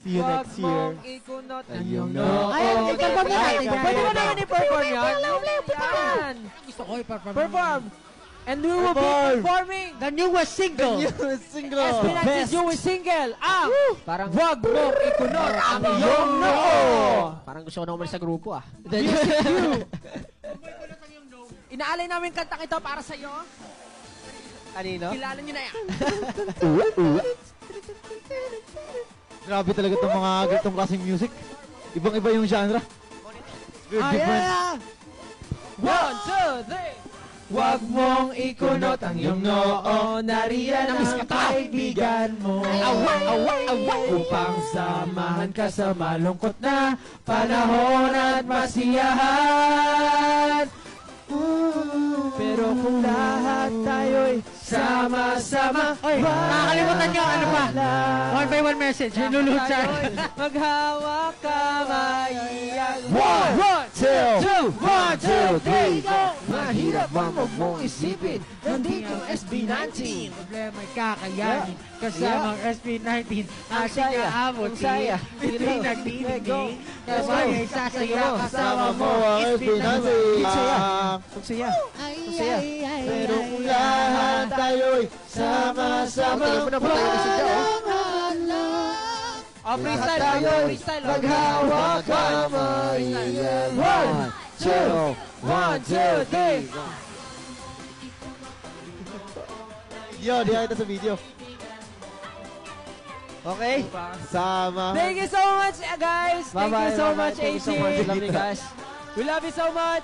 See you next year. Wag mong ikunot ang iyong noo. Ay, i-perform na natin yan. Pwede mo naman i-perform yan? Yan. Gusto ko i-perform. Perform. And we will be performing the newest single. SB19's newest single. Parang wag mong ikunot ang iyong noo. Parang gusto ko na umalis sa grupo ah. Music you. Inaalay namin kantang ito para sa'yo. Kanino? Kilala nyo na yan. Grabe talaga itong mga ganitong klaseng music. Ibang-iba yung genre. Very different. One, two, three. Wag mong ikunot ang iyong noo. Nariyan ang kaibigan mo. Upang samahan ka sa malungkot na panahon at masiyahan. Pero kung lahat tayo'y sama-sama. Nakakalimutan nyo, ano pa? One by one message. Hinulutan. Maghawak kamay. One, two, three. Mahirap ang huwag mong isipin. Nandito ang SB19. Problema ay kakayanin. Kasamang SB19. Ating aabot. Hindi nagdinigay. Kasama ay sasaya. Kasama mo ang SB19. Pagsaya. Pero kung lahat tayo'y sama-sama. Freestyle. Maghawak kamay. One, two, three. Video, di kita sa video. Okay. Sama. Thank you so much, guys. Thank you so much, AJ. Love you guys. We love you so much.